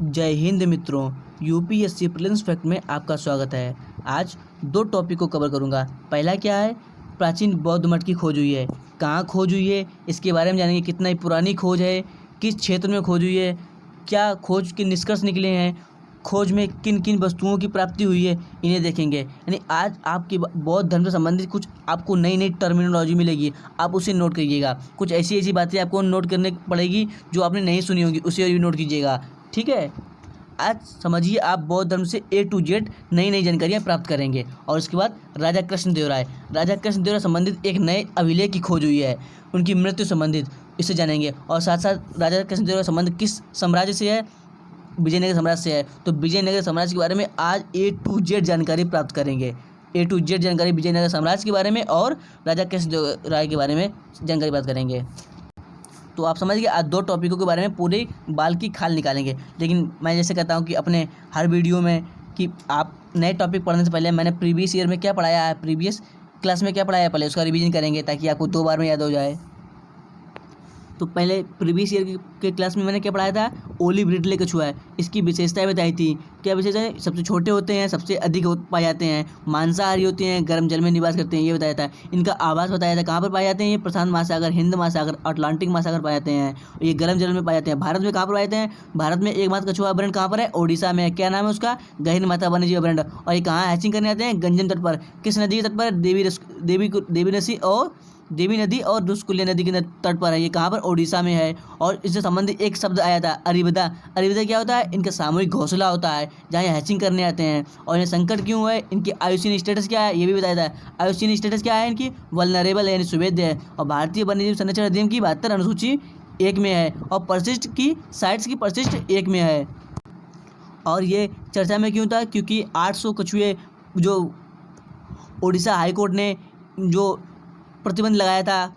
जय हिंद मित्रों, UPSC prelims fact में आपका स्वागत है। आज दो टॉपिक को कवर करूंगा। पहला क्या है, प्राचीन बौद्ध मठ की खोज हुई है, कहाँ खोज हुई है इसके बारे में जानेंगे। कितना ही पुरानी खोज है, किस क्षेत्र में खोज हुई है, क्या खोज के निष्कर्ष निकले हैं, खोज में किन किन वस्तुओं की प्राप्ति हुई है, इन्हें देखेंगे। यानी आज आपके बौद्ध धर्म से संबंधित कुछ आपको नई नई टर्मिनोलॉजी मिलेगी, आप उसे नोट करिएगा। कुछ ऐसी ऐसी बातें आपको नोट करने पड़ेगी जो आपने नहीं सुनी होंगी, उसे भी नोट कीजिएगा, ठीक है। आज समझिए, आप बौद्ध धर्म से A to Z नई नई जानकारियाँ प्राप्त करेंगे। और उसके बाद राजा कृष्णदेव राय संबंधित एक नए अभिलेख की खोज हुई है, उनकी मृत्यु संबंधित, इससे जानेंगे। और साथ साथ राजा कृष्णदेव राय संबंध किस साम्राज्य से है, विजयनगर साम्राज्य से है। तो विजयनगर साम्राज्य के बारे में आज A to Z जानकारी प्राप्त करेंगे। A to Z जानकारी विजयनगर साम्राज्य के बारे में और राजा कृष्णदेव राय के बारे में जानकारी प्राप्त करेंगे। तो आप समझ गए, आज दो टॉपिकों के बारे में पूरे बाल की खाल निकालेंगे। लेकिन मैं जैसे कहता हूँ कि अपने हर वीडियो में कि आप नए टॉपिक पढ़ने से पहले मैंने प्रीवियस ईयर में क्या पढ़ाया है, प्रीवियस क्लास में क्या पढ़ाया है, पहले उसका रिवीजन करेंगे ताकि आपको 2 बार में याद हो जाए। तो पहले प्रीवियस ईयर के क्लास में मैंने क्या पढ़ाया था, ओलिव रिडले कछुआ है, इसकी विशेषताएं बताई थी। क्या विशेषता है, सबसे छोटे होते हैं, सबसे अधिक पाए जाते हैं, मांसाहारी होते हैं, गर्म जल में निवास करते हैं, ये बताया था। इनका आवास बताया था, कहाँ पर पाए जाते हैं, ये प्रशांत महासागर, हिंद महासागर, अटलांटिक महासागर पाए जाते हैं। ये गर्म जल में पाए जाते हैं। भारत में कहाँ पर पाए जाते हैं, भारत में एकमात्र कछुआ अभयारण्य कहाँ पर है, ओडिशा में। क्या नाम है उसका, गहीर माता वन्यजीव अभयारण्य। और ये कहाँ हैचिंग करने आते हैं, गंजम तट पर। किस नदी के तट पर, देवी नदी और दुष्कुल्य नदी के तट पर है। ये कहाँ पर, ओडिशा में है। और इससे संबंधित एक शब्द आया था, अरिबदा। अरिबदा क्या होता है, इनका सामूहिक घोंसला होता है जहाँ ये हैचिंग करने आते हैं। और इन्हें संकट क्यों है, इनकी आयुषीन स्टेटस क्या है, ये भी बताया था। आयुषीन स्टेटस क्या है इनकी, वल्नरेबल है, यानी सुवेद्य है। और भारतीय वन्यजीव संरक्षण अधिनियम की 72 अनुसूची 1 में है। और परिशिष्ट की साइट्स की परिशिष्ट 1 में है। और ये चर्चा में क्यों था, क्योंकि 800 कछुए जो ओडिशा हाईकोर्ट ने जो प्रतिबंध लगाया था,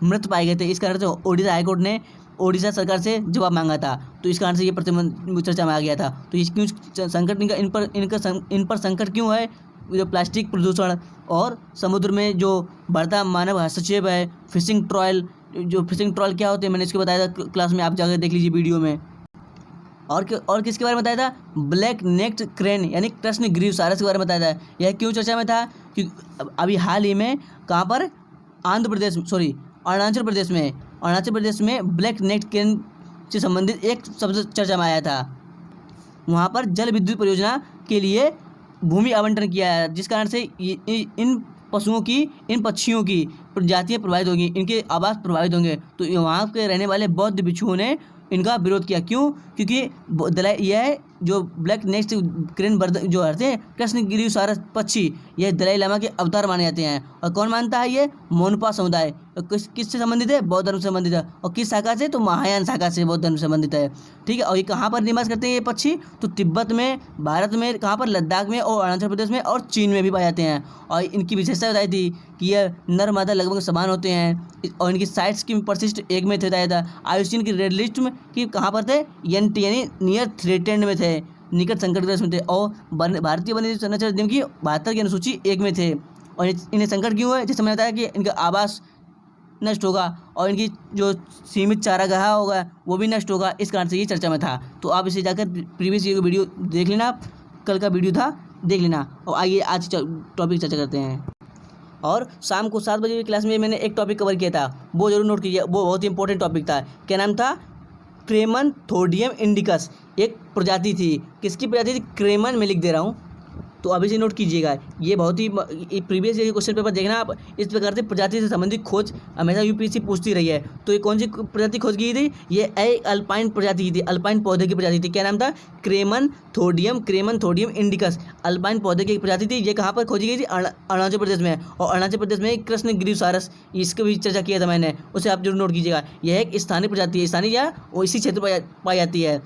मृत पाए गए थे। इस कारण से ओडिशा हाईकोर्ट ने ओडिशा सरकार से जवाब मांगा था। तो इस कारण से ये प्रतिबंध चर्चा में आ गया था। तो ये क्यों संकट, इन पर संकट क्यों है, जो प्लास्टिक प्रदूषण और समुद्र में जो बढ़ता मानव हस्तक्षेप है, फिशिंग ट्रॉयल क्या होते हैं, मैंने इसको बताया था क्लास में, आप जाकर देख लीजिए वीडियो में। और किसके बारे में बताया था, ब्लैक नेक्ड क्रेन यानी कृष्णग्रीवसारस के बारे में बताया था। यह क्यों चर्चा में था, क्योंकि अभी हाल ही में कहाँ पर, अरुणाचल प्रदेश में ब्लैक नेक्ड क्रेन से संबंधित एक शब्द चर्चा में आया था। वहाँ पर जल विद्युत परियोजना के लिए भूमि आवंटन किया है, जिस कारण से इन पशुओं की, इन पक्षियों की प्रजातियाँ प्रभावित होंगी, इनके आवास प्रभावित होंगे। तो वहाँ के रहने वाले बौद्ध भिक्षुओं ने इनका विरोध किया। क्यों, क्योंकि यह जो ब्लैक नेक्स्ट क्रेन जो है कृष्णगिरिसारस पक्षी, यह दलाई लामा के अवतार माने जाते हैं। और कौन मानता है, ये मोनपा समुदाय। किससे संबंधित है, बौद्ध धर्म से संबंधित है। और किस शाखा से, तो महायान शाखा से बौद्ध धर्म से संबंधित है, ठीक है। और ये कहाँ पर निवास करते हैं ये पक्षी, तो तिब्बत में, भारत में, कहाँ पर, लद्दाख में और अरुणाचल प्रदेश में और चीन में भी पाए जाते हैं। और इनकी विशेषता बताई थी कि यह नर मादा लगभग समान होते हैं। और इनकी साइट्स की परिशिष्ट 1 में बताया था। आयुषीन की रेड लिस्ट में कि कहाँ पर थे, NT यानी नियर थ्रेटेंड में थे, निकट संकटग्रस्त में थे। और भारतीय वन्यजीव संरक्षण अधिनियम की 72 की अनुसूची 1 में थे। और इन्हें संकट क्यों है, जैसे मैंने बताया कि इनका आवास नष्ट होगा और इनकी जो सीमित चारागाह होगा वो भी नष्ट होगा, इस कारण से ये चर्चा में था। तो आप इसे जाकर प्रीवियस ईयर वीडियो देख लेना, कल का वीडियो था, देख लेना। और आइए आज टॉपिक चर्चा करते हैं। और शाम को 7 बजे की क्लास में मैंने एक टॉपिक कवर किया था, वो जरूर नोट कीजिए, वो बहुत ही इंपॉर्टेंट टॉपिक था। क्या नाम था, क्रेमनथोडियम इंडिकस। एक प्रजाति थी, किसकी प्रजाति थी, क्रेमन में लिख दे रहा हूँ, तो अभी से नोट कीजिएगा। ये बहुत ही प्रीवियस ईयर क्वेश्चन पेपर देखना आप। इस प्रकार से प्रजाति से संबंधित खोज हमेशा यूपीएससी पूछती रही है। तो ये कौन सी प्रजाति खोज की थी, ये अल्पाइन प्रजाति की थी, अल्पाइन पौधे की प्रजाति थी। क्या नाम था, क्रेमनथोडियम इंडिकस, अल्पाइन पौधे की एक प्रजाति थी। ये कहाँ पर खोजी गई थी, अरुणाचल प्रदेश में। और अरुणाचल प्रदेश में कृष्णगिरिसारस, इसकी भी चर्चा किया था मैंने, उसे आप जरूर नोट कीजिएगा। यह एक स्थानीय प्रजाति है, स्थानीय या वो इसी क्षेत्र में पाई जाती है।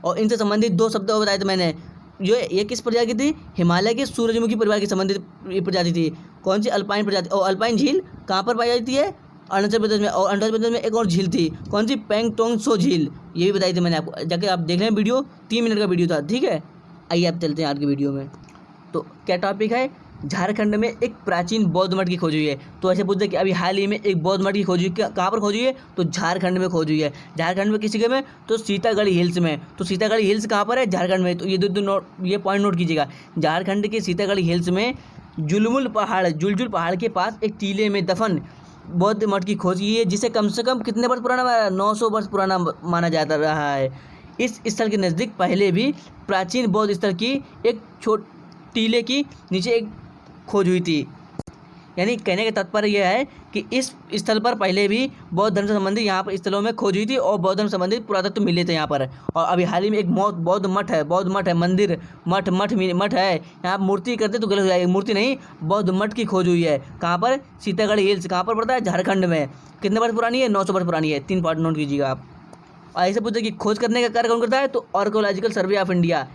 और इनसे संबंधित 2 शब्द और बताए थे मैंने। जो ये किस प्रजाति की थी, हिमालय के सूरजमुखी परिवार की संबंधित प्रजाति थी। कौन सी, अल्पाइन प्रजाति। और अल्पाइन झील कहाँ पर पाई जाती है, अरुणाचल प्रदेश में। और अरुणाचल प्रदेश में एक और झील थी, कौन सी, पेंगटोंग सो झील, ये भी बताई थी मैंने आपको। जाके आप देख लें वीडियो, 3 मिनट का वीडियो था, ठीक है। आइए आप चलते हैं आज की वीडियो में। तो क्या टॉपिक है, झारखंड में एक प्राचीन बौद्ध मठ की खोज हुई है। तो ऐसे पूछते कि अभी हाल ही में एक बौद्ध मठ की खोज हुई, कहाँ पर खोज हुई है? तो झारखंड में खोज हुई है। झारखंड में किसी जगह में? तो सीतागढ़ हिल्स में। तो सीतागढ़ हिल्स कहाँ पर है? झारखंड में। तो ये पॉइंट नोट कीजिएगा। झारखंड के सीतागढ़ हिल्स में जुलजुल पहाड़ के पास एक टीले में दफन बौद्ध मठ की खोज की है, जिसे कम से कम कितने वर्ष पुराना? 900 वर्ष पुराना माना जाता रहा है। इस स्थल के नज़दीक पहले भी प्राचीन बौद्ध स्थल की एक टीले की नीचे एक खोज हुई थी। यानी कहने का तात्पर्य यह है कि इस स्थल पर पहले भी बौद्ध धर्म से संबंधित यहाँ पर स्थलों में खोज हुई थी और बौद्ध धर्म से संबंधित पुरातत्व मिले थे यहाँ पर। और अभी हाल ही में एक बौद्ध मठ है, मंदिर मठ है। यहाँ मूर्ति करते तो गलत हो जाएगी, मूर्ति नहीं, बौद्ध मठ की खोज हुई है। कहाँ पर? सीतागढ़ हिल्स। कहाँ पर पड़ता है? झारखंड में। कितने वर्ष पुरानी है? 900 वर्ष पुरानी है। 3 पॉइंट नोट कीजिएगा आप। और ऐसे पूछते कि खोज करने का कार्य कौन करता है? तो आर्कोलॉजिकल सर्वे ऑफ इंडिया।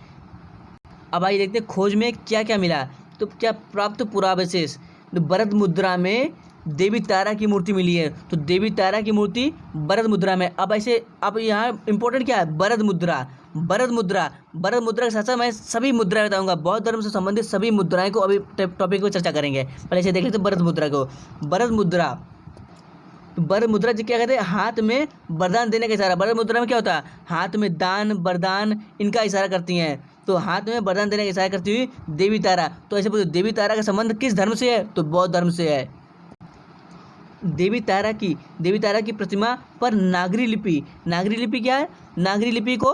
अब आइए देखते हैं खोज में क्या क्या मिला। तो क्या प्राप्त पुरावशेष? भरत मुद्रा में देवी तारा की मूर्ति मिली है। तो देवी तारा की मूर्ति भरत मुद्रा में। अब यहाँ इंपॉर्टेंट क्या है? भरत मुद्रा के साथ साथ मैं सभी मुद्राएं बताऊंगा। बौद्ध धर्म से संबंधित सभी मुद्राएं को अभी टॉपिक पर चर्चा करेंगे। पहले से देख लेते भरत मुद्रा को। भरत मुद्रा जी क्या कहते हैं? हाथ में वरदान देने का इशारा। भरत मुद्रा में क्या होता है? हाथ में दान वरदान इनका इशारा करती हैं। तो हाथ में वरदान देने का इशारा करती हुई देवी तारा। तो ऐसे पूछो देवी तारा का संबंध किस धर्म से है? तो बौद्ध धर्म से है। देवी तारा की प्रतिमा पर नागरी लिपि क्या है? नागरी लिपि को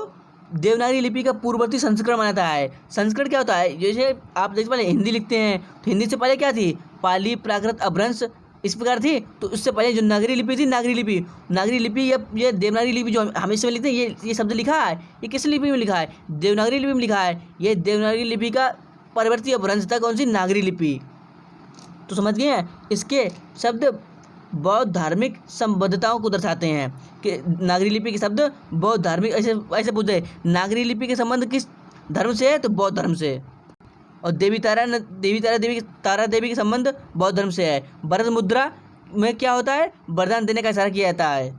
देवनागरी लिपि का पूर्ववर्ती संस्करण माना जाता है। संस्करण क्या होता है? जैसे आप देखिए पहले हिंदी लिखते हैं तो हिंदी से पहले क्या थी? पाली प्राकृत अपभ्रंश इस प्रकार थी। तो उससे पहले जो नागरी लिपि थी, नागरी लिपि ये देवनागरी लिपि जो हम इसमें लिखते हैं, ये शब्द लिखा है, ये किस लिपि में लिखा है? देवनागरी लिपि में लिखा है। ये देवनागरी लिपि का परवर्ती अपभ्रंश था। कौन सी? नागरी लिपि। तो समझ गए हैं? इसके शब्द बौद्ध धार्मिक संबद्धताओं को दर्शाते हैं कि नागरी लिपि के शब्द बौद्ध धार्मिक। ऐसे पूछते नागरी लिपि के संबंध किस धर्म से है? तो बौद्ध धर्म से। और देवी तारा देवी के संबंध बौद्ध धर्म से है। भरत मुद्रा में क्या होता है? वरदान देने का इशारा किया जाता है।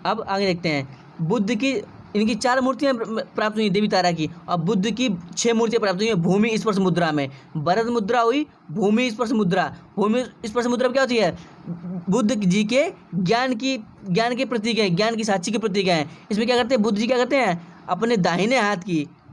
अब आगे देखते हैं। बुद्ध की इनकी 4 मूर्तियाँ प्राप्त हुई देवी तारा की, और बुद्ध की 6 मूर्तियाँ प्राप्त हुई हैं भूमि स्पर्श मुद्रा में। भरत मुद्रा हुई भूमि स्पर्श मुद्रा। भूमि स्पर्श मुद्रा क्या होती है? बुद्ध जी के ज्ञान के प्रतीक है, ज्ञान की साक्षी के प्रतीक है। इसमें क्या करते हैं? बुद्ध जी क्या करते हैं? अपने दाहिने हाथ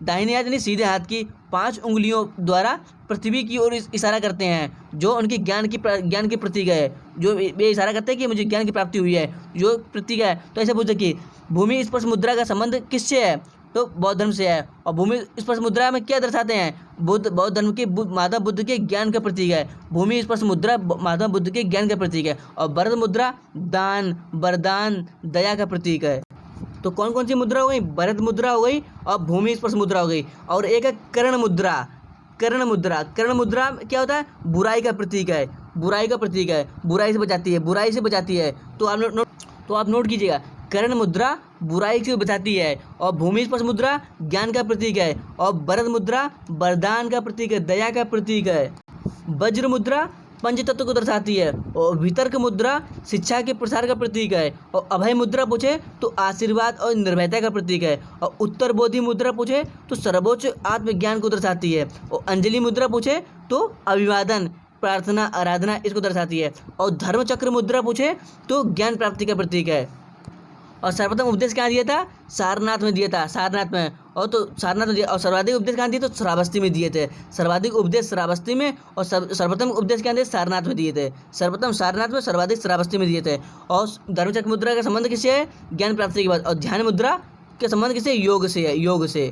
यानी सीधे हाथ की 5 उंगलियों द्वारा पृथ्वी की ओर इशारा करते हैं, जो उनके ज्ञान के प्रतीक है। जो ये इशारा करते हैं कि मुझे ज्ञान की प्राप्ति हुई है, जो प्रतीक है। तो ऐसे पूछते कि भूमि स्पर्श मुद्रा का संबंध किससे है? तो बौद्ध धर्म से है। और भूमि स्पर्श मुद्रा में क्या दर्शाते हैं? बौद्ध धर्म के माधव बुद्ध के ज्ञान का प्रतीक है। भूमि स्पर्श मुद्रा माधव बुद्ध के ज्ञान का प्रतीक है। और भरत मुद्रा दान वरदान दया का प्रतीक है। तो कौन कौन सी मुद्रा हो गई? भरत मुद्रा हो गई और भूमि स्पर्श मुद्रा हो गई। और एक है कर्ण मुद्रा। कर्ण मुद्रा क्या होता है? बुराई का प्रतीक है। बुराई से बचाती है। तो आप नोट कीजिएगा, कर्ण मुद्रा बुराई से बचाती है, और भूमि स्पर्श मुद्रा ज्ञान का प्रतीक है, और भरत मुद्रा वरदान का प्रतीक है, दया का प्रतीक है। वज्र मुद्रा पंचतत्व को दर्शाती है, और वितर्क मुद्रा शिक्षा के प्रसार का प्रतीक है, और अभय मुद्रा पूछे तो आशीर्वाद और निर्भयता का प्रतीक है, और उत्तर बोधि मुद्रा पूछे तो सर्वोच्च आत्मज्ञान को दर्शाती है, और अंजलि मुद्रा पूछे तो अभिवादन प्रार्थना आराधना इसको दर्शाती है, और धर्म चक्र मुद्रा पूछे तो ज्ञान प्राप्ति का प्रतीक है। और सर्वप्रथम उपदेश कहाँ दिया था? सारनाथ में दिया था। सारनाथ में दिया। और सर्वाधिक उपदेश कहाँ दिए? तो श्रावस्ती में दिए थे। सर्वाधिक उपदेश श्रावस्ती में, और सर्वप्रथम उपदेश कहाँ दिए? सारनाथ में दिए थे। सर्वप्रथम सारनाथ में, सर्वाधिक श्रावस्ती में दिए थे। और धर्मचक्र मुद्रा का संबंध किससे है? ज्ञान प्राप्ति के बाद। और ध्यान मुद्रा का संबंध किससे? योग से है, योग से।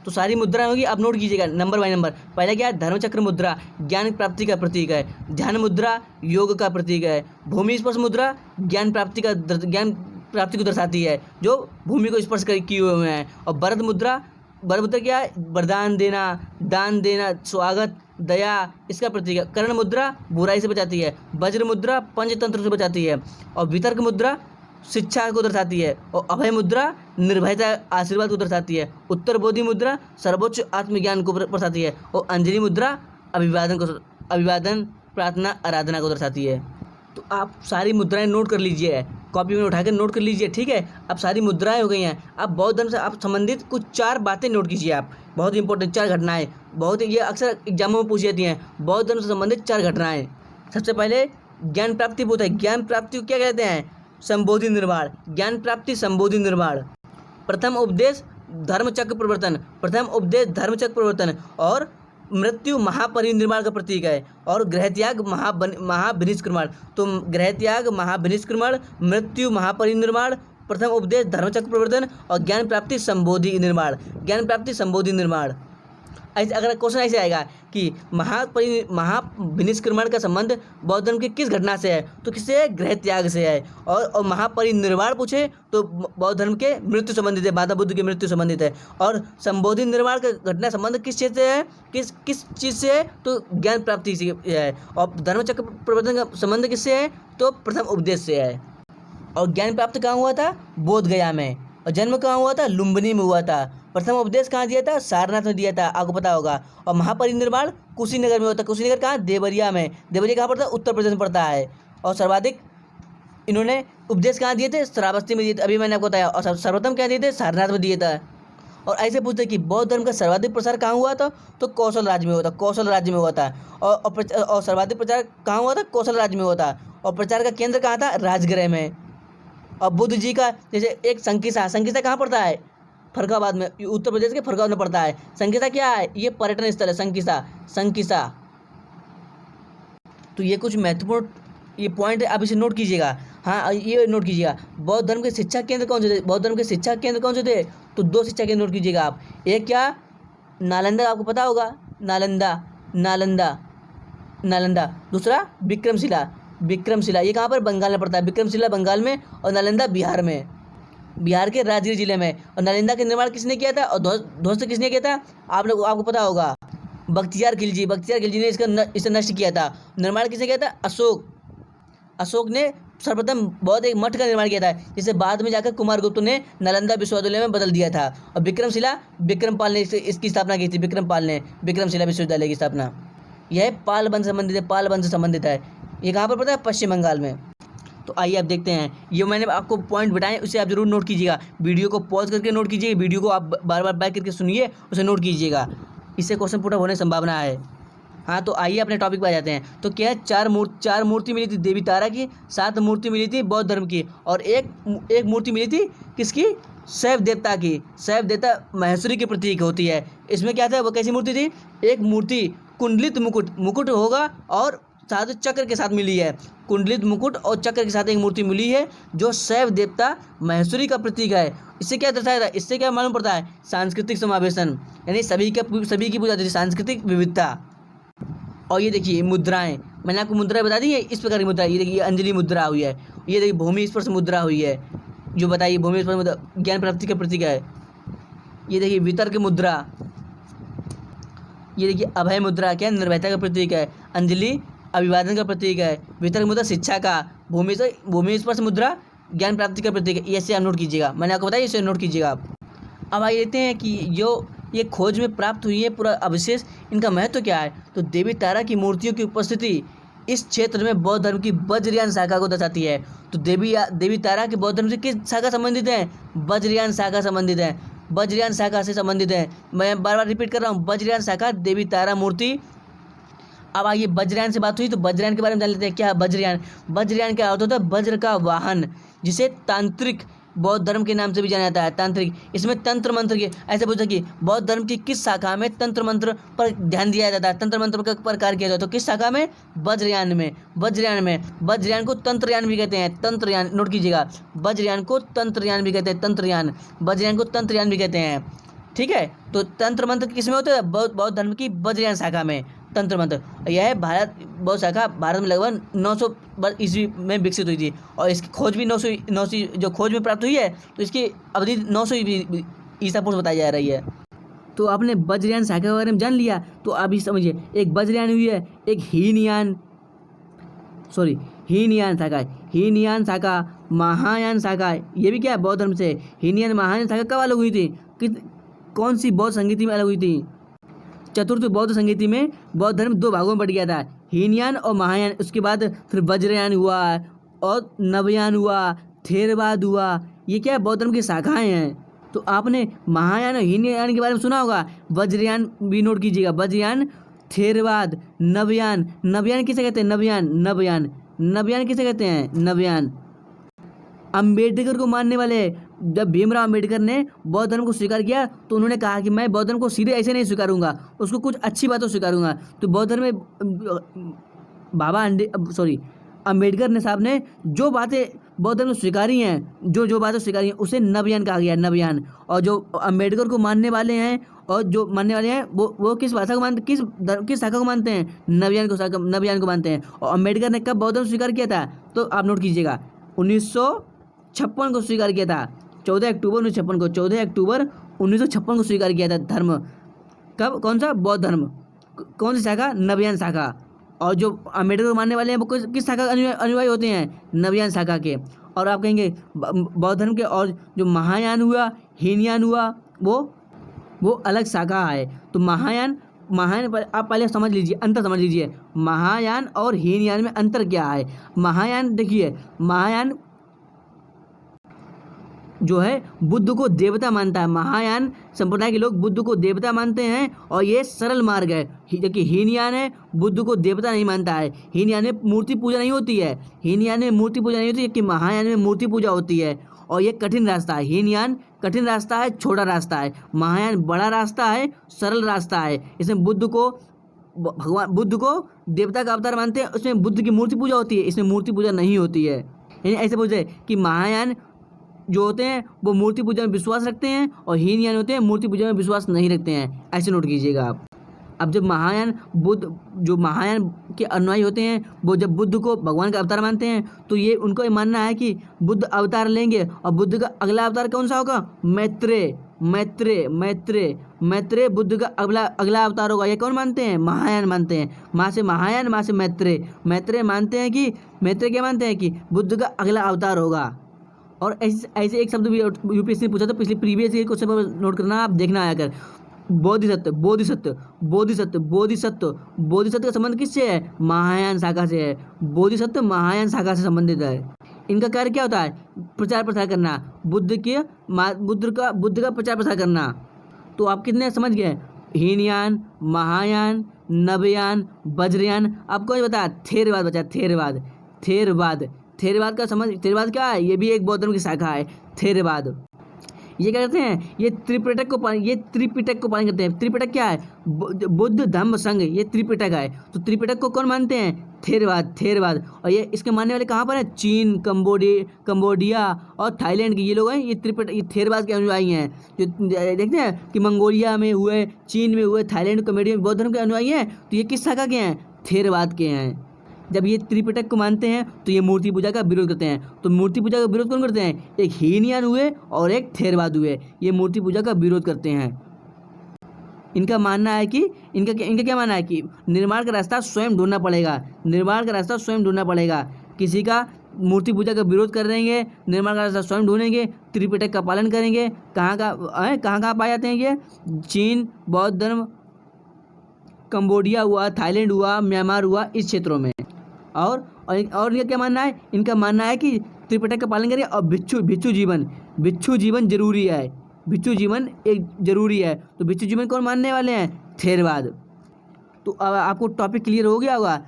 तो सारी मुद्राएं होगी, आप नोट कीजिएगा नंबर बाय नंबर। पहला क्या है? धर्मचक्र मुद्रा ज्ञान प्राप्ति का प्रतीक है। ध्यान मुद्रा योग का प्रतीक है। भूमि स्पर्श मुद्रा ज्ञान प्राप्ति को दर्शाती है, जो भूमि को स्पर्श किए हुए हैं। और भरत मुद्रा क्या है? वरदान देना, दान देना, स्वागत, दया इसका प्रतीक है। कर्ण मुद्रा बुराई से बचाती है। वज्र मुद्रा पंचतंत्र से बचाती है। और वितर्क मुद्रा शिक्षा को दर्शाती है। और अभय मुद्रा निर्भयता आशीर्वाद को दर्शाती है। उत्तर बोधि मुद्रा सर्वोच्च आत्मज्ञान को दर्शाती है। और अंजलि मुद्रा अभिवादन प्रार्थना आराधना को दर्शाती है। तो आप सारी मुद्राएं नोट कर लीजिए। कॉपी में उठा के नोट कर लीजिए, ठीक है। अब सारी मुद्राएं हो गई हैं। अब बौद्ध धर्म से आप संबंधित कुछ 4 बातें नोट कीजिए आप, बहुत इंपॉर्टेंट 4 घटनाएं, बहुत ये अक्सर एग्जामों में पूछी जाती हैं। बौद्ध धर्म से संबंधित 4 घटनाएं। सबसे पहले ज्ञान प्राप्ति होता है। ज्ञान प्राप्ति को क्या कहते हैं? संबोधि निर्माण। ज्ञान प्राप्ति संबोधि निर्माण। प्रथम उपदेश धर्मचक्र प्रवर्तन। प्रथम उपदेश धर्मचक्र प्रवर्तन। और मृत्यु महापरिनिर्वाण का प्रतीक है। और गृहत्याग महाविनिष्क्रमण। तो गृहत्याग महाविनिष्क्रमण, मृत्यु महापरिनिर्वाण, प्रथम उपदेश धर्मचक्र प्रवर्तन और ज्ञान प्राप्ति संबोधि निर्माण। ज्ञान प्राप्ति संबोधि निर्माण। ऐसे अगर क्वेश्चन ऐसे आएगा कि महाविनिष्क्रमण का संबंध बौद्ध धर्म की किस घटना से है, तो किससे है? गृहत्याग से है। और महापरिनिर्वाण पूछे तो बौद्ध धर्म के मृत्यु संबंधित है, बाधा बुद्ध की मृत्यु संबंधित है। और संबोधि निर्माण का घटना संबंध किस चीज़ से है? किस चीज़ से है? तो ज्ञान प्राप्ति से है। और धर्मचक्र प्रवर्तन का संबंध किससे है? तो प्रथम उपदेश से है। और ज्ञान प्राप्त कहाँ हुआ था? बोध गया में। और जन्म कहाँ हुआ था? लुम्बिनी में हुआ था। प्रथम उपदेश कहाँ दिया था? सारनाथ में दिया था, आपको पता होगा। और महापरिनिर्वाण कुशीनगर में होता है। कुशीनगर कहाँ? देवरिया में। देवरिया कहाँ पड़ता है? उत्तर प्रदेश में पड़ता है। और सर्वाधिक इन्होंने उपदेश कहाँ दिए थे? श्रावस्ती में दिए थे, अभी मैंने आपको बताया। और सर्वोत्तम क्या दिए थे? सारनाथ में दिए था। और ऐसे पूछते कि बौद्ध धर्म का सर्वाधिक प्रसार कहाँ हुआ था? तो कौशल राज्य में हुआ था। कौशल राज्य में हुआ था। और सर्वाधिक प्रचार कहाँ हुआ था? कौशल राज्य में हुआ था। और प्रचार का केंद्र कहाँ था? राजगृह में। और बुद्ध जी का जैसे एक संकिसा, संकिसा कहाँ पड़ता है? फरुखाबाद में, उत्तर प्रदेश के फरुखाबाद में पड़ता है। संकिसा क्या है? ये पर्यटन स्थल है, संकिसा। संकिसा। तो ये कुछ महत्वपूर्ण ये पॉइंट है, आप इसे नोट कीजिएगा। हाँ, ये नोट कीजिएगा। बौद्ध धर्म के शिक्षा केंद्र कौन से थे? बौद्ध धर्म के शिक्षा केंद्र कौन से थे? तो 2 शिक्षा केंद्र नोट कीजिएगा आप। एक क्या? नालंदा, आपको पता होगा, नालंदा। नालंदा नालंदा। दूसरा विक्रमशिला। विक्रमशिला ये कहाँ पर? बंगाल में पड़ता है। विक्रमशिला बंगाल में और नालंदा बिहार में, बिहार के राजगीर जिले में। और नालंदा का निर्माण किसने किया था और ध्वस्त किसने किया था? आपको पता होगा, बख्तियार खिलजी। बख्तियार खिलजी ने इसे नष्ट किया था। निर्माण किसने किया था? अशोक ने सर्वप्रथम बौद्ध एक मठ का निर्माण किया था, जिसे बाद में जाकर कुमारगुप्त ने नालंदा विश्वविद्यालय में बदल दिया था। और विक्रमशिला विक्रमपाल ने इसकी स्थापना की थी। विक्रमपाल ने विक्रमशिला विश्वविद्यालय की स्थापना। यह पाल वंश संबंधित है। पाल वंश से संबंधित है। ये कहाँ पर पड़ता है? पश्चिम बंगाल में। तो आइए आप देखते हैं। ये मैंने आपको पॉइंट बताए, उसे आप जरूर नोट कीजिएगा। वीडियो को पॉज करके नोट कीजिएगा। वीडियो को आप बार बार बैक करके सुनिए, उसे नोट कीजिएगा। इससे क्वेश्चन पुट होने की संभावना है। हाँ, तो आइए अपने टॉपिक पर आ जाते हैं। तो क्या है? 4 मूर्ति मिली थी देवी तारा की, 7 मूर्ति मिली थी बौद्ध धर्म की, और एक मूर्ति मिली थी किसकी? शैव देवता की। शैव देवता महेश्वरी की प्रतीक होती है। इसमें क्या था? वो कैसी मूर्ति थी? एक मूर्ति कुंडलित मुकुट होगा और साथ चक्र के साथ मिली है। कुंडलित मुकुट और चक्र के साथ एक मूर्ति मिली है, जो शैव देवता महेश्वरी का प्रतीक है। इससे क्या दर्शाया था? इससे क्या मालूम पड़ता है? सांस्कृतिक समावेशन, यानी सभी की पूजा होती है, सांस्कृतिक विविधता। और ये देखिए मुद्राएं, मैंने आपको मुद्राएं बता दी है, इस प्रकार की मुद्रा। ये देखिए अंजलि मुद्रा हुई है। ये देखिए भूमि स्पर्श मुद्रा हुई है, जो बताइए भूमि स्पर्श मुद्रा ज्ञान प्राप्ति का प्रतीक है। ये देखिए वितर्क मुद्रा। ये देखिए अभय मुद्रा, क्या निर्भयता का प्रतीक है। अंजलि अभिवादन का प्रतीक है। वितर्क मुद्रा शिक्षा का। भूमि स्पर्श मुद्रा ज्ञान प्राप्ति का प्रतीक है। ऐसे आप नोट कीजिएगा, मैंने आपको बताया, इसे नोट कीजिएगा आप। अब आइए देखते हैं कि जो ये खोज में प्राप्त हुई है पूरा अवशेष, इनका महत्व क्या है। तो देवी तारा की मूर्तियों की उपस्थिति इस क्षेत्र में बौद्ध धर्म की वज्रयान शाखा को दर्शाती है। तो देवी तारा के बौद्ध धर्म से किस शाखा संबंधित है? वज्रयान शाखा संबंधित है। वज्रयान शाखा से संबंधित है। मैं बार बार रिपीट कर रहा हूँ, वज्रयान शाखा देवी तारा मूर्ति। अब आइए वज्रयान से बात हुई तो वज्रयान के बारे में जान लेते हैं। क्या वज्रयान? वज्रयान क्या होता है? वज्र का वाहन, जिसे तांत्रिक बौद्ध धर्म के नाम से भी जाना जाता है। तांत्रिक, इसमें तंत्र मंत्र के, ऐसे पूछा कि बौद्ध धर्म की किस शाखा में तंत्र मंत्र पर ध्यान दिया जाता है, तंत्र मंत्र पर कार्य किया जाता है? तो किस शाखा में? वज्रयान में। वज्रयान को तंत्रयान भी कहते हैं। तंत्रयान नोट कीजिएगा। वज्रयान को तंत्रयान भी कहते हैं। तंत्रयान, वज्रयान को तंत्रयान भी कहते हैं। ठीक है, तो तंत्र मंत्र किस में होते हैं? बौद्ध धर्म की वज्रयान शाखा में तंत्र मंत्र। यह है बौद्ध शाखा भारत में लगभग 900 ईस्वी में विकसित हुई थी, और इसकी खोज भी 900 जो खोज में प्राप्त हुई है, तो इसकी अवधि 900 ईसा पूर्व बताई जा रही है। तो आपने वज्रयान शाखा के बारे में जान लिया, तो अभी समझिए, एक वज्रयान हुई है, एक हीनयान शाखा, महायान शाखा। ये भी क्या है? बौद्ध धर्म से। हीनयान महायान शाखा कब अलग हुई थी? कौन सी बौद्ध संगीति में अलग हुई थी? चतुर्थ बौद्ध संगीति में बौद्ध धर्म 2 भागों में बट गया था, हीनयान और महायान। उसके बाद फिर वज्रयान हुआ और नवयान हुआ, थेरवाद हुआ, ये क्या है, बौद्ध धर्म की शाखाएं हैं। तो आपने महायान और हीनयान के बारे में सुना होगा, वज्रयान भी नोट कीजिएगा, वज्रयान, थेरवाद, नवयान। नवयान किसे कहते हैं, नवयान, नवयान, नवयान किसे कहते हैं, नवयान। अंबेडकर को मानने वाले, जब भीमराव अंबेडकर ने बौद्ध धर्म को स्वीकार किया तो उन्होंने कहा कि मैं बौद्ध धर्म को सीधे ऐसे नहीं स्वीकारूंगा, उसको कुछ अच्छी बातों स्वीकारूंगा। तो बौद्ध धर्म में अंबेडकर ने साहब ने जो बातें बौद्ध धर्म में स्वीकारी हैं, जो बातें स्वीकारी हैं, उसे नवयान कहा गया, नवयान। और जो अंबेडकर को मानने वाले हैं और जो मानने वाले हैं वो किस भाषा को मानते, किस शाखा को मानते हैं, नवयान को मानते हैं। और अंबेडकर ने कब बौद्ध धर्म स्वीकार किया था, तो आप नोट कीजिएगा, 1956 को स्वीकार किया था, 14 अक्टूबर 1956 को, 14 अक्टूबर 1956 को स्वीकार किया था धर्म। कब, कौन सा, बौद्ध धर्म, कौन सी शाखा, नवयान शाखा। और जो अंबेडकर को मानने वाले हैं वो किस शाखा के अनुयायी होते हैं, नवयान शाखा के। और आप कहेंगे बौद्ध धर्म के और जो महायान हुआ, हीनयान हुआ, वो अलग शाखा है। तो महायान पर आप पहले समझ लीजिए, अंतर समझ लीजिए, महायान और हीनयान में अंतर क्या है। महायान देखिए, महायान जो है बुद्ध को देवता मानता है, महायान संप्रदाय के लोग बुद्ध को देवता मानते हैं और ये सरल मार्ग है। जबकि हीनयान है, बुद्ध को देवता नहीं मानता है, हीनयान में मूर्ति पूजा नहीं होती है, हीनयान में मूर्ति पूजा नहीं होती है, जबकि महायान में मूर्ति पूजा होती है। और ये कठिन रास्ता है, हीनयान कठिन रास्ता है, छोटा रास्ता है, महायान बड़ा रास्ता है, सरल रास्ता है। इसमें बुद्ध को देवता का अवतार मानते हैं, उसमें बुद्ध की मूर्ति पूजा होती है, इसमें मूर्ति पूजा नहीं होती है। यानी ऐसे बोलते हैं कि महायान जो होते हैं वो मूर्ति पूजा में विश्वास रखते हैं और हीनयान होते हैं मूर्ति पूजा में विश्वास नहीं रखते हैं, ऐसे नोट कीजिएगा आप। अब जब महायान के अनुयायी होते हैं वो जब बुद्ध को भगवान का अवतार मानते हैं तो ये उनको ये मानना है कि बुद्ध अवतार लेंगे और बुद्ध का अगला अवतार कौन सा होगा, मैत्रेय बुद्ध का अगला अवतार होगा। ये कौन मानते हैं, महायान मानते हैं, माँ से महायान, माँ से मैत्रेय मानते हैं कि मैत्रेय क्या मानते हैं कि बुद्ध का अगला अवतार होगा। और ऐसे एक शब्द भी यूपीएससी ने पूछा था पिछले प्रीवियस ईयर क्वेश्चन पर, नोट करना, आप देखना आया कर, बोधिसत्व का संबंध किससे है, महायान शाखा से है। बोधिसत्व महायान शाखा से संबंधित है। इनका कार्य क्या होता है, प्रचार प्रसार करना, बुद्ध का प्रचार प्रसार करना। तो आप कितने समझ गए, हीनयान, महायान, नवयान, वज्रयान। आपको ये बताया थेरवाद बचा, थेरवाद का समझ, थेरवाद क्या है, ये भी एक बौद्ध धर्म की शाखा है, थेरवाद। ये क्या करते हैं, ये त्रिपिटक को पालन करते हैं। त्रिपिटक क्या है, बुद्ध धम्म संघ, ये त्रिपिटक है। तो त्रिपिटक को कौन मानते हैं, थेरवाद। और ये इसके मानने वाले कहाँ पर है, चीन, कंबोडिया और थाईलैंड के ये लोग हैं, ये थेरवाद के अनुयायी हैं। जो देखते हैं कि मंगोलिया में हुए, चीन में हुए, थाईलैंड, कंबोडिया में बौद्ध धर्म के अनुयायी हैं, तो ये किस शाखा के हैं, थेरवाद के हैं। जब ये त्रिपिटक को मानते हैं तो ये मूर्ति पूजा का विरोध करते हैं। तो मूर्ति पूजा का विरोध कौन करते हैं, एक हीनयान हुए और एक थेरवाद हुए, ये मूर्ति पूजा का विरोध करते हैं। इनका मानना है कि इनका क्या मानना है कि निर्माण का रास्ता स्वयं ढूंढना पड़ेगा। किसी का मूर्ति पूजा का विरोध कर रहेंगे, निर्माण का रास्ता स्वयं ढूंढेंगे, त्रिपिटक का पालन करेंगे। कहाँ पाए जाते हैं ये, चीन, बौद्ध धर्म, कंबोडिया हुआ, थाईलैंड हुआ, म्यांमार हुआ, इस क्षेत्रों में। और इनका क्या मानना है, इनका मानना है कि त्रिपिटक का पालन करें और भिक्षु जीवन जरूरी है, भिक्षु जीवन एक जरूरी है। तो भिक्षु जीवन कौन मानने वाले हैं, थेरवाद। तो अब आपको टॉपिक क्लियर हो गया होगा,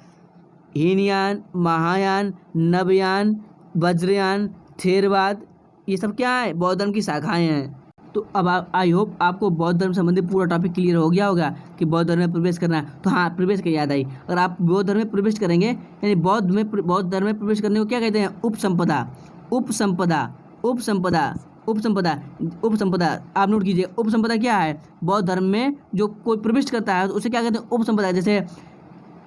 हीनयान, महायान, नवयान, वज्रयान, थेरवाद, ये सब क्या है, बौद्ध धर्म की शाखाएँ हैं। तो अब आई होप आपको बौद्ध धर्म संबंधी पूरा टॉपिक क्लियर हो गया होगा कि बौद्ध धर्म में प्रवेश करना है। तो हाँ, प्रवेश की याद आई, अगर आप बौद्ध धर्म में प्रवेश करेंगे, यानी बौद्ध धर्म में प्रवेश करने को क्या कहते हैं, उपसंपदा। आप नोट कीजिए, उपसंपदा क्या है, बौद्ध धर्म में जो कोई प्रवेश करता है तो उसे क्या कहते हैं, उपसंपदा। जैसे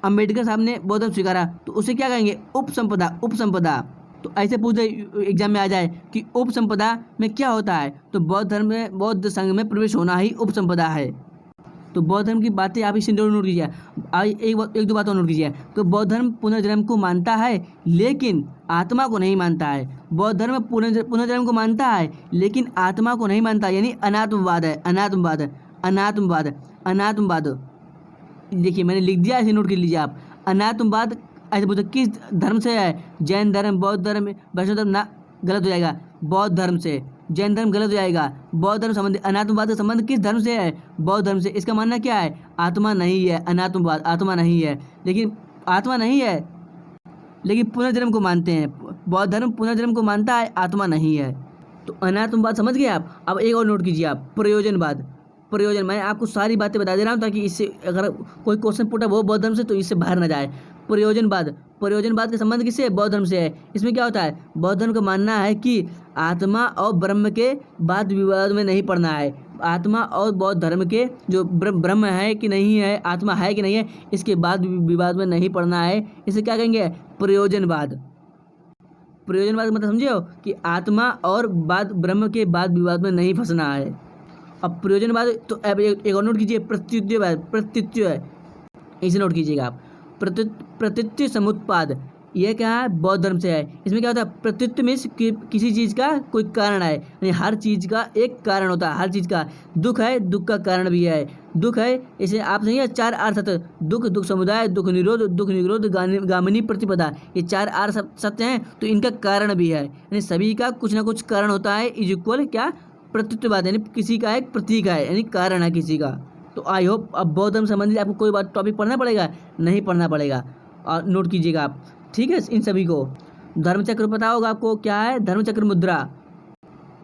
अम्बेडकर साहब ने बौद्ध धर्म स्वीकारा तो उसे क्या कहेंगे, उपसंपदा। तो ऐसे पूछे एग्जाम में आ जाए कि उपसंपदा में क्या होता है, तो बौद्ध संघ में प्रवेश होना ही उपसंपदा है। तो बौद्ध धर्म की बातें आप इसे नोट कीजिए। एक दो बात और नोट कीजिए। तो बौद्ध धर्म पुनर्जन्म को मानता है लेकिन आत्मा को नहीं मानता है। बौद्ध धर्म पुनर्जन्म को मानता है लेकिन आत्मा को नहीं मानता, यानी अनात्मवाद है, अनात्मवाद। देखिए मैंने लिख दिया, ऐसे नोट कर लीजिए आप, अनात्मवाद। ऐसे पूछो किस धर्म से है, जैन धर्म, बौद्ध धर्म, वैष्णव धर्म, गलत हो जाएगा, बौद्ध धर्म से। जैन धर्म गलत हो जाएगा, बौद्ध धर्म संबंधी। अनात्मवाद का संबंध किस धर्म से है? बौद्ध धर्म से। इसका मानना क्या है? आत्मा नहीं है, अनात्मवाद, आत्मा नहीं है। लेकिन आत्मा नहीं है, लेकिन पुनर्जन्म को मानते हैं। बौद्ध धर्म पुनर्जन्म को मानता है, आत्मा नहीं है। तो अनात्मवाद समझ गए आप। अब एक और नोट कीजिए आप, प्रयोजनवाद। प्रयोजन, मैं आपको सारी बातें बता दे रहा हूँ ताकि इससे अगर कोई क्वेश्चन पूछा वो बौद्ध धर्म से तो इससे बाहर ना जाए। प्रयोजनवाद, प्रयोजनवाद का संबंध किससे है? बौद्ध धर्म से है। इसमें क्या होता है? बौद्ध धर्म का मानना है कि आत्मा और ब्रह्म के वाद विवाद में नहीं पड़ना है। आत्मा और बौद्ध धर्म के जो ब्रह्म है कि नहीं है, आत्मा है कि नहीं है, इसके वाद विवाद में नहीं पड़ना है। इसे क्या कहेंगे? प्रयोजनवाद। प्रयोजनवाद का मतलब समझे हो कि आत्मा और ब्रह्म के वाद विवाद में नहीं फंसना है। अब प्रयोजनवाद तो अब एक और नोट कीजिए, प्रत्युत्ववाद। प्रत्युत्व है, इसे नोट कीजिएगा आप। प्रत्युत्व समुत्पाद, यह क्या है? बौद्ध धर्म से है। इसमें क्या होता है? प्रत्युत्व मीन्स कि किसी चीज़ का कोई कारण है, यानी हर चीज़ का एक कारण होता है। हर चीज़ का दुख है, दुख का कारण भी है। दुख है, इसे आप नहीं है 4 आर सत्य, दुख, दुख समुदाय, दुख निरोध, गामिनी प्रतिपदा, ये 4 आर सत्य हैं। तो इनका कारण भी है, यानी सभी का कुछ ना कुछ कारण होता है। इज इक्वल क्या? प्रत्युत्ववाद, यानी किसी का एक प्रतीक है, यानी कारण है किसी का। तो आई होप अब बौद्ध धर्म संबंधित आपको कोई बात टॉपिक पढ़ना पड़ेगा? नहीं पढ़ना पड़ेगा, और नोट कीजिएगा आप, ठीक है इन सभी को। धर्मचक्र पता होगा आपको, क्या है? धर्मचक्र मुद्रा।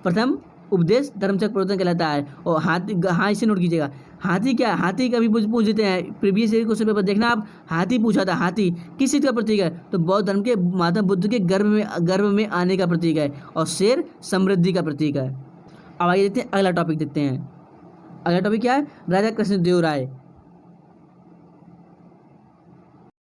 प्रथम उपदेश धर्मचक्र प्रवर्तन कहलाता है। और हाथी, हाँ इसे नोट कीजिएगा। हाथी क्या? हाथी का भी पूछ देते हैं, प्रीवियस ईयर क्वेश्चन पेपर देखना आप। हाथी पूछा था, हाथी किस चीज़ का प्रतीक है? तो बौद्ध धर्म के महात्मा बुद्ध के गर्भ में आने का प्रतीक है। और शेर समृद्धि का प्रतीक है। अब आइए देखते हैं अगला टॉपिक देखते हैं। अगला टॉपिक क्या है? राजा कृष्णदेव राय।